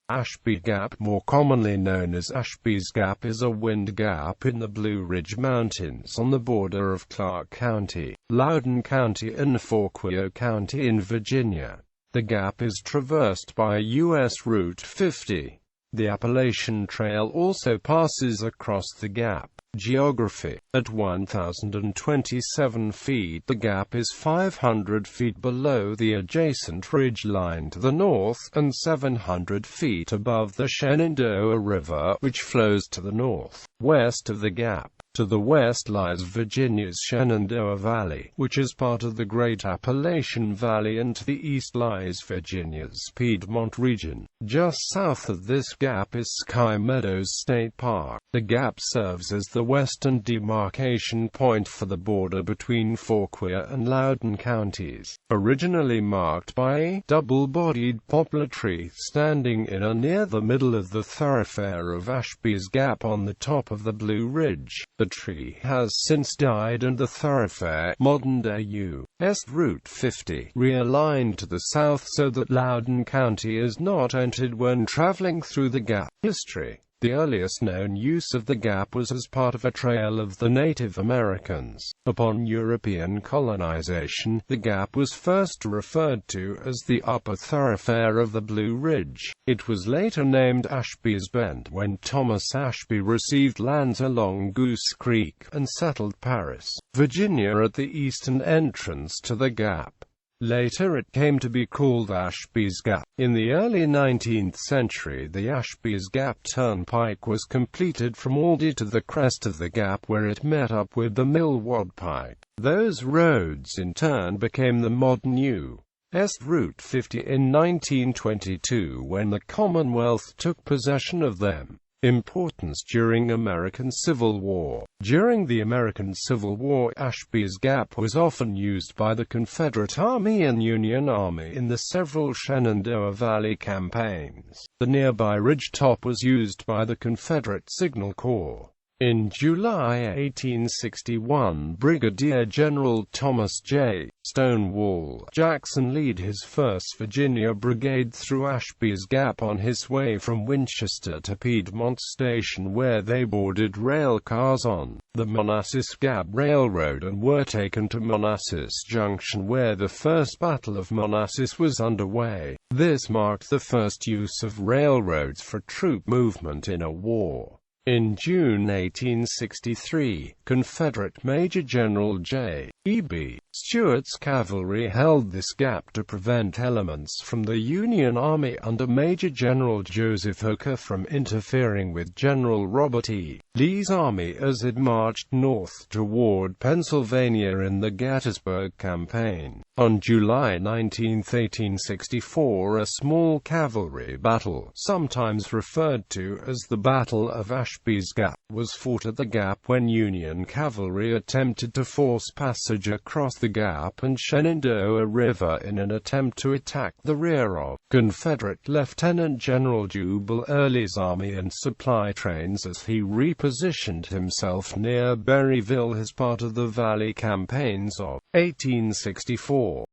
Ashby Gap, more commonly known as Ashby's Gap, is a wind gap in the Blue Ridge Mountains on the border of Clarke County, Loudoun County and Fauquier County in Virginia. The gap is traversed by U.S. Route 50. The Appalachian Trail also passes across the gap. Geography. At 1,027 feet, the gap is 500 feet below the adjacent ridge line to the north, and 700 feet above the Shenandoah River, which flows to the north. West of the gap, to the west lies Virginia's Shenandoah Valley, which is part of the Great Appalachian Valley, and to the east lies Virginia's Piedmont region. Just south of this gap is Sky Meadows State Park. The gap serves as the western demarcation point for the border between Fauquier and Loudoun counties, originally marked by a double-bodied poplar tree standing in or near the middle of the thoroughfare of Ashby's Gap on the top of the Blue Ridge. The tree has since died and the thoroughfare, modern-day U.S.Route 50, realigned to the south so that Loudoun County is not entered when traveling through the gap. History. The earliest known use of the gap was as part of a trail of the Native Americans. Upon European colonization, the gap was first referred to as the upper thoroughfare of the Blue Ridge. It was later named Ashby's Bend when Thomas Ashby received lands along Goose Creek and settled Paris, Virginia, at the eastern entrance to the gap. Later it came to be called Ashby's Gap. In the early 19th century, the Ashby's Gap Turnpike was completed from Aldie to the crest of the gap, where it met up with the Millward Pike. Those roads in turn became the modern U.S. Route 50 in 1922 when the Commonwealth took possession of them. Importance during American Civil War. During the American Civil War, Ashby's Gap was often used by the Confederate Army and Union Army in the several Shenandoah Valley campaigns. The nearby ridge top was used by the Confederate Signal Corps. In July 1861, Brigadier General Thomas J. "Stonewall" Jackson led his 1st Virginia Brigade through Ashby's Gap on his way from Winchester to Piedmont Station, where they boarded rail cars on the Manassas Gap Railroad and were taken to Manassas Junction, where the First Battle of Manassas was underway. This marked the first use of railroads for troop movement in a war. In June 1863, Confederate Major General J.E.B. Stuart's cavalry held this gap to prevent elements from the Union Army under Major General Joseph Hooker from interfering with General Robert E. Lee's army as it marched north toward Pennsylvania in the Gettysburg Campaign. On July 19, 1864, a small cavalry battle, sometimes referred to as the Battle of Ashby's Gap, was fought at the gap when Union cavalry attempted to force passage across the Gap and Shenandoah River in an attempt to attack the rear of Confederate Lieutenant General Jubal Early's army and supply trains as he repositioned himself near Berryville as part of the Valley campaigns of 1864.